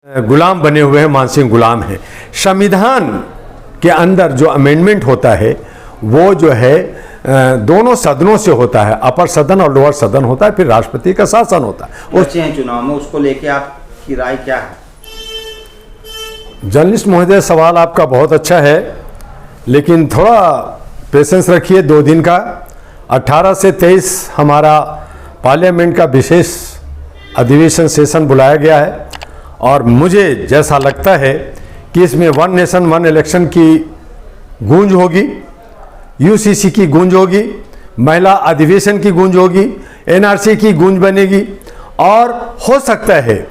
गुलाम बने हुए हैं, मानसिक गुलाम हैं। संविधान के अंदर जो अमेंडमेंट होता है वो जो है दोनों सदनों से होता है, अपर सदन और लोअर सदन होता है, फिर राष्ट्रपति का शासन होता है। बच्चे हैं चुनाव में, उसको लेके आपकी राय क्या है? जर्नलिस्ट महोदय, सवाल आपका बहुत अच्छा है, लेकिन थोड़ा पेशेंस रखिए। 2 दिन का 18 से 23 हमारा पार्लियामेंट का विशेष अधिवेशन सेशन बुलाया गया है और मुझे जैसा लगता है कि इसमें वन नेशन वन इलेक्शन की गूंज होगी, यूसीसी की गूंज होगी, महिला अधिवेशन की गूंज होगी, एनआरसी की गूंज बनेगी और हो सकता है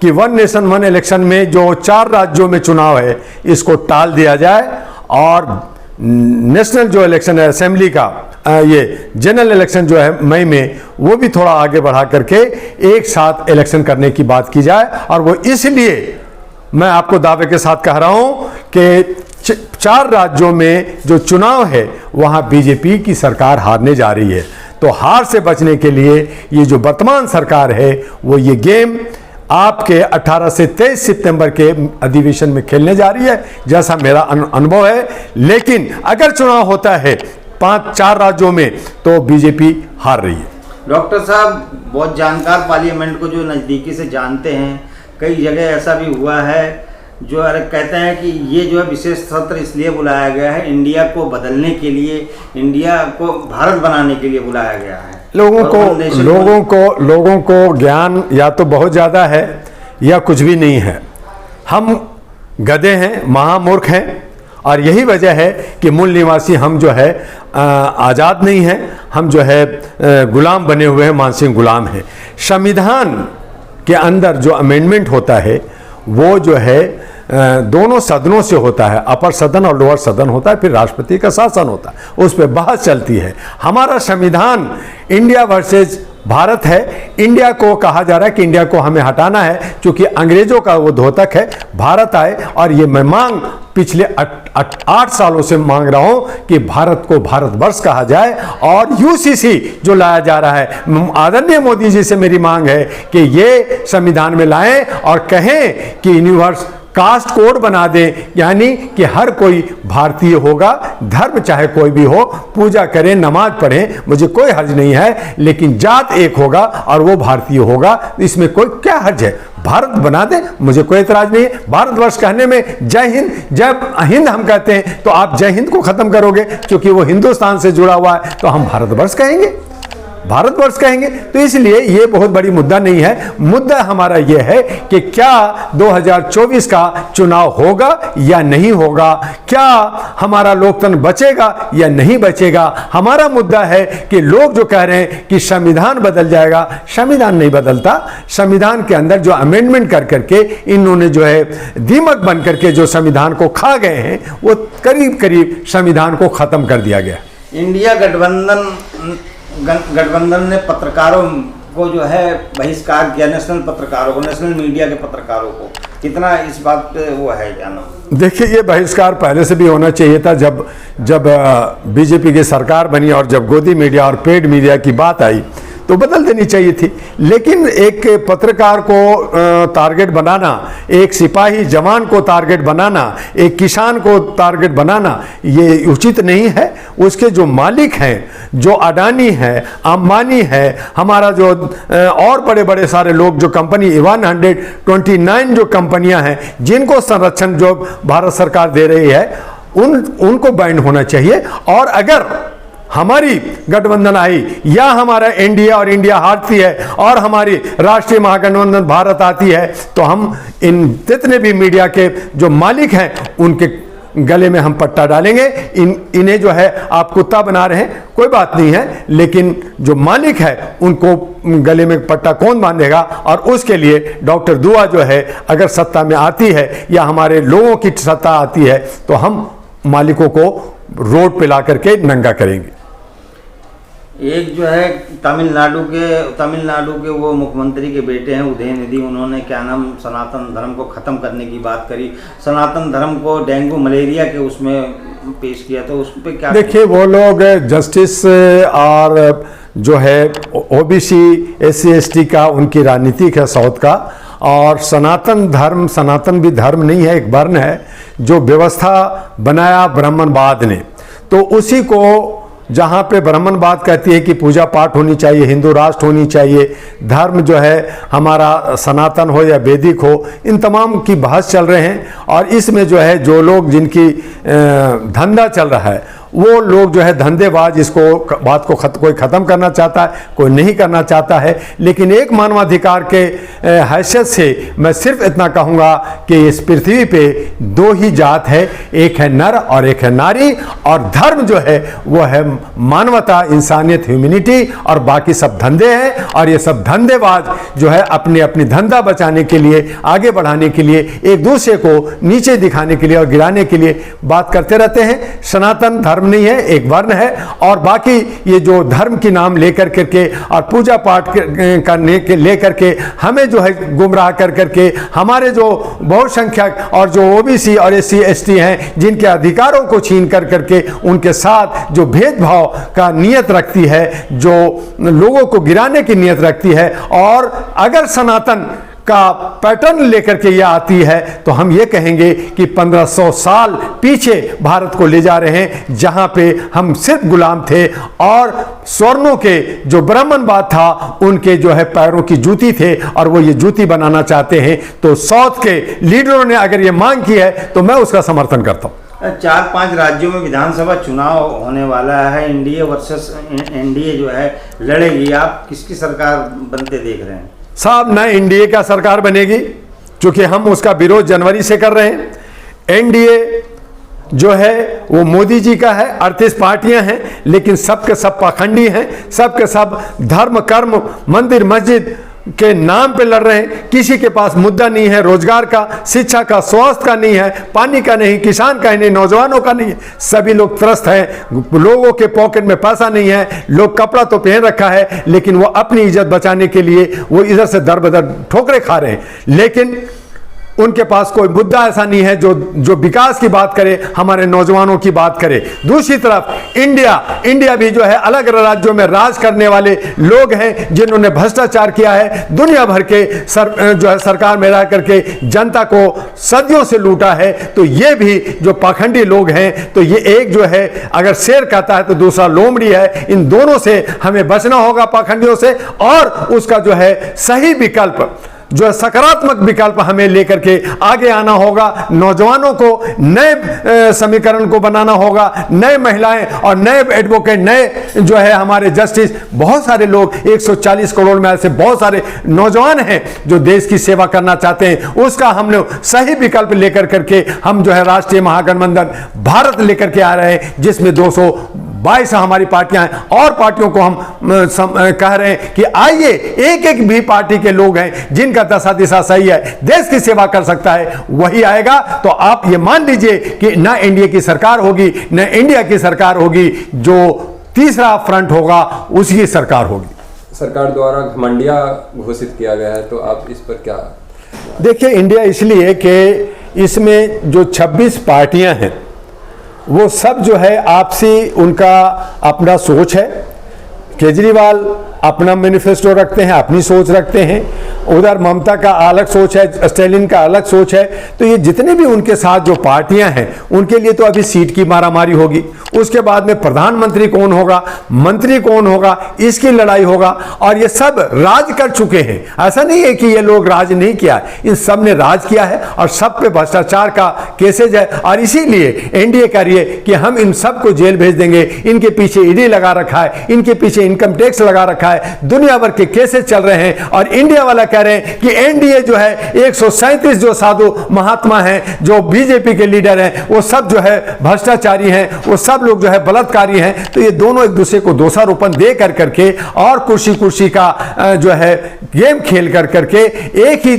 कि वन नेशन वन इलेक्शन में जो 4 राज्यों में चुनाव है इसको टाल दिया जाए और नेशनल जो इलेक्शन है असेंबली का, ये जनरल इलेक्शन जो है मई में, वो भी थोड़ा आगे बढ़ा करके एक साथ इलेक्शन करने की बात की जाए। और वो इसलिए मैं आपको दावे के साथ कह रहा हूं कि 4 राज्यों में जो चुनाव है वहां बीजेपी की सरकार हारने जा रही है। तो हार से बचने के लिए ये जो वर्तमान सरकार है वो ये गेम आपके 18 से 23 सितंबर के अधिवेशन में खेलने जा रही है, जैसा मेरा अनुभव है। लेकिन अगर चुनाव होता है 5-4 राज्यों में तो बीजेपी हार रही है। डॉक्टर साहब बहुत जानकार, पार्लियामेंट को जो नज़दीकी से जानते हैं, कई जगह ऐसा भी हुआ है जो कहते हैं कि ये जो है विशेष सत्र इसलिए बुलाया गया है, इंडिया को बदलने के लिए, इंडिया को भारत बनाने के लिए बुलाया गया है। लोगों को ज्ञान या तो बहुत ज़्यादा है या कुछ भी नहीं है। हम गधे हैं, महामूर्ख हैं और यही वजह है कि मूल निवासी हम जो है आज़ाद नहीं हैं, हम जो है गुलाम बने हुए हैं, मानसिक गुलाम हैं। संविधान के अंदर जो अमेंडमेंट होता है वो जो है दोनों सदनों से होता है, अपर सदन और लोअर सदन होता है, फिर राष्ट्रपति का शासन होता है, उस पर बहस चलती है। हमारा संविधान इंडिया वर्सेस भारत है। इंडिया को कहा जा रहा है कि इंडिया को हमें हटाना है क्योंकि अंग्रेजों का वो द्योतक है, भारत आए। और ये मैं मांग पिछले 8 सालों से मांग रहा हूं कि भारत को भारतवर्ष कहा जाए और यूसीसी जो लाया जा रहा है, आदरणीय मोदी जी से मेरी मांग है कि ये संविधान में लाएं और कहें कि यूनिवर्स कास्ट कोड बना दे, यानी कि हर कोई भारतीय होगा, धर्म चाहे कोई भी हो, पूजा करें, नमाज पढ़ें, मुझे कोई हर्ज नहीं है, लेकिन जात एक होगा और वो भारतीय होगा। इसमें कोई क्या हर्ज है? भारत बना दे, मुझे कोई एतराज नहीं है। भारतवर्ष कहने में जय हिंद, जब हिंद हम कहते हैं तो आप जय हिंद को खत्म करोगे क्योंकि वो हिंदुस्तान से जुड़ा हुआ है, तो हम भारतवर्ष कहेंगे, भारतवर्ष कहेंगे। तो इसलिए ये बहुत बड़ी मुद्दा नहीं है। मुद्दा हमारा ये है कि क्या 2024 का चुनाव होगा या नहीं होगा, क्या हमारा लोकतंत्र बचेगा या नहीं बचेगा। हमारा मुद्दा है कि लोग जो कह रहे हैं कि संविधान बदल जाएगा, संविधान नहीं बदलता। संविधान के अंदर जो अमेंडमेंट कर करके इन्होंने जो है दीमक बन करके जो संविधान को खा गए हैं, वो करीब करीब संविधान को खत्म कर दिया गया। इंडिया गठबंधन ने पत्रकारों को जो है बहिष्कार किया, नेशनल पत्रकारों को, नेशनल मीडिया के पत्रकारों को, कितना इस बात पे वो है क्या नाम? देखिए, ये बहिष्कार पहले से भी होना चाहिए था। जब बीजेपी की सरकार बनी और जब गोदी मीडिया और पेड मीडिया की बात आई तो बदल देनी चाहिए थी। लेकिन एक पत्रकार को टारगेट बनाना, एक सिपाही जवान को टारगेट बनाना, एक किसान को टारगेट बनाना, ये उचित नहीं है। उसके जो मालिक हैं, जो अडानी है, अंबानी है, हमारा जो और बड़े बड़े सारे लोग, जो कंपनी 129 जो कंपनियां हैं जिनको संरक्षण जो भारत सरकार दे रही है, उनको बैन होना चाहिए। और अगर हमारी गठबंधन आई या हमारा एनडीए और इंडिया हारती है और हमारी राष्ट्रीय महागठबंधन भारत आती है, तो हम इन जितने भी मीडिया के जो मालिक हैं उनके गले में हम पट्टा डालेंगे। इन्हें जो है आप कुत्ता बना रहे हैं, कोई बात नहीं है, लेकिन जो मालिक है उनको गले में पट्टा कौन बांधेगा। और उसके लिए डॉक्टर दुआ जो है अगर सत्ता में आती है या हमारे लोगों की सत्ता आती है तो हम मालिकों को रोड पे ला करके नंगा करेंगे। एक जो है तमिलनाडु के वो मुख्यमंत्री के बेटे हैं उदयनिधि, उन्होंने क्या नाम सनातन धर्म को ख़त्म करने की बात करी, सनातन धर्म को डेंगू मलेरिया के उसमें पेश किया, तो उस पर क्या? देखिए, वो लोग जस्टिस और जो है ओबीसी SC ST का उनकी राजनीतिक है साउथ का, और सनातन धर्म, सनातन भी धर्म नहीं है, एक वर्ण है जो व्यवस्था बनाया ब्राह्मणवाद ने। तो उसी को जहाँ पे ब्राह्मणवाद कहती है कि पूजा पाठ होनी चाहिए, हिंदू राष्ट्र होनी चाहिए, धर्म जो है हमारा सनातन हो या वैदिक हो, इन तमाम की बहस चल रहे हैं। और इसमें जो है जो लोग जिनकी धंधा चल रहा है वो लोग जो है धंधेबाज, इसको बात को कोई ख़त्म करना चाहता है, कोई नहीं करना चाहता है। लेकिन एक मानवाधिकार के हैसियत से मैं सिर्फ इतना कहूँगा कि इस पृथ्वी पे दो ही जात है, एक है नर और एक है नारी, और धर्म जो है वो है मानवता, इंसानियत, ह्यूमैनिटी, और बाकी सब धंधे हैं। और ये सब धंधेबाज जो है अपने अपनी धंधा बचाने के लिए, आगे बढ़ाने के लिए, एक दूसरे को नीचे दिखाने के लिए और गिराने के लिए बात करते रहते हैं। सनातन धर्म नहीं है, एक वर्ण है। और बाकी ये जो धर्म की नाम लेकर करके और पूजा पाठ करने के लेकर के हमें जो है गुमराह कर करके, हमारे जो बहुसंख्यक और जो ओबीसी और एससी एसटी हैं जिनके अधिकारों को छीन कर करके उनके साथ जो भेदभाव का नियत रखती है, जो लोगों को गिराने की नियत रखती है, और अगर सनातन का पैटर्न लेकर के ये आती है तो हम ये कहेंगे कि 1500 साल पीछे भारत को ले जा रहे हैं, जहां पे हम सिर्फ गुलाम थे और स्वर्णों के जो ब्राह्मणवाद था उनके जो है पैरों की जूती थे, और वो ये जूती बनाना चाहते हैं। तो साउथ के लीडरों ने अगर ये मांग की है तो मैं उसका समर्थन करता हूं। 4-5 राज्यों में विधानसभा चुनाव होने वाला है, एनडीए वर्सेस एनडीए जो है लड़ेगी। आप किसकी सरकार बनते देख रहे हैं? साहब, न एनडीए का सरकार बनेगी, क्योंकि हम उसका विरोध जनवरी से कर रहे हैं। एनडीए जो है वो मोदी जी का है, 38 पार्टियां हैं, लेकिन सबके सब पाखंडी हैं, सबके सब धर्म, कर्म, मंदिर, मस्जिद के नाम पे लड़ रहे हैं। किसी के पास मुद्दा नहीं है रोजगार का, शिक्षा का, स्वास्थ्य का नहीं है, पानी का नहीं, किसान का नहीं, नौजवानों का नहीं है। सभी लोग त्रस्त हैं, लोगों के पॉकेट में पैसा नहीं है, लोग कपड़ा तो पहन रखा है लेकिन वो अपनी इज्जत बचाने के लिए वो इधर से दर बदर ठोकरे खा रहे हैं। लेकिन उनके पास कोई मुद्दा ऐसा नहीं है जो विकास की बात करे, हमारे नौजवानों की बात करे। दूसरी तरफ इंडिया भी जो है अलग राज्यों में राज करने वाले लोग हैं जिन्होंने भ्रष्टाचार किया है, दुनिया भर के जो है सरकार में रह करके जनता को सदियों से लूटा है। तो ये भी जो पाखंडी लोग हैं, तो ये एक जो है अगर शेर कहता है तो दूसरा लोमड़ी है। इन दोनों से हमें बचना होगा, पाखंडियों से, और उसका जो है सही विकल्प, जो सकारात्मक विकल्प हमें लेकर के आगे आना होगा। नौजवानों को नए समीकरण को बनाना होगा, नए महिलाएं और नए एडवोकेट, नए जो है हमारे जस्टिस, बहुत सारे लोग 140 करोड़ में ऐसे बहुत सारे नौजवान हैं जो देश की सेवा करना चाहते हैं। उसका हमने सही विकल्प लेकर करके हम जो है राष्ट्रीय महागठबंधन भारत लेकर के आ रहे हैं, जिसमें 222 हमारी पार्टियां हैं, और पार्टियों को हम कह रहे हैं कि आइए, एक एक भी पार्टी के लोग हैं जिनका दशा दिशा सही है, देश की सेवा कर सकता है, वही आएगा। तो आप ये मान लीजिए कि ना एनडीए की सरकार होगी, ना इंडिया की सरकार होगी, जो तीसरा फ्रंट होगा उसकी सरकार होगी। सरकार द्वारा घमंडिया घोषित किया गया है, तो आप इस पर क्या? देखिए, इंडिया इसलिए कि इसमें जो 26 पार्टियां हैं वो सब जो है आपसी उनका अपना सोच है। केजरीवाल अपना मैनिफेस्टो रखते हैं, अपनी सोच रखते हैं, उधर ममता का अलग सोच है, स्टैलिन का अलग सोच है। तो ये जितने भी उनके साथ जो पार्टियां हैं उनके लिए तो अभी सीट की मारामारी होगी, उसके बाद में प्रधानमंत्री कौन होगा, मंत्री कौन होगा, इसकी लड़ाई होगा। और ये सब राज कर चुके हैं, ऐसा नहीं है कि ये लोग राज नहीं किया, इन सब ने राज किया है और सब पे भ्रष्टाचार का केसेज है। और इसीलिए एनडीए कह रही है कि हम इन सब को जेल भेज देंगे, इनके पीछे ईडी लगा रखा है, इनके पीछे इनकम टैक्स लगा रखा है, दुनिया भर के केसेस चल रहे हैं। और इंडिया वाला कह रहे हैं कि एनडीए जो है 137 जो साधु महात्मा हैं, जो बीजेपी के लीडर हैं, वो सब जो है भ्रष्टाचारी हैं, वो सब लोग जो है बलात्कारी हैं। तो ये दोनों एक दूसरे को दोषारोपण दे कर करके और कुर्सी का जो है गेम खेल कर करके एक ही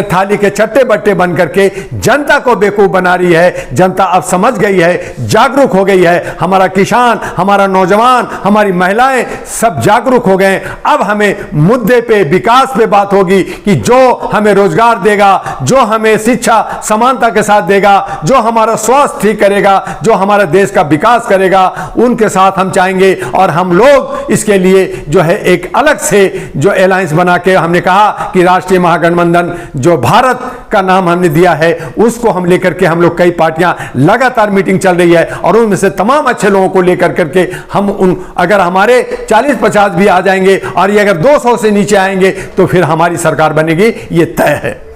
थाली के चट्टे बट्टे बन करके जनता को बेवकूफ बना रही है। जनता अब समझ गई है, जागरूक हो गई है, हमारा किसान, हमारा नौजवान, हमारी महिलाएं सब जागरूक हो गए। अब हमें मुद्दे पे, विकास पे बात होगी, होगी कि जो हमें रोजगार देगा, जो हमें शिक्षा समानता के साथ देगा, जो हमारा स्वास्थ्य ठीक करेगा, जो हमारे देश का विकास करेगा, उनके साथ हम चाहेंगे। और हम लोग इसके लिए जो है एक अलग से जो अलायंस बना के हमने कहा कि राष्ट्रीय महागठबंधन जो भारत का नाम हमने दिया है, उसको हम लेकर के हम लोग कई पार्टियां लगातार मीटिंग चल रही है और उनमें से तमाम अच्छे लोगों को लेकर करके हम अगर हमारे 40-50 भी आ जाएंगे और ये अगर 200 से नीचे आएंगे तो फिर हमारी सरकार बनेगी, ये तय है।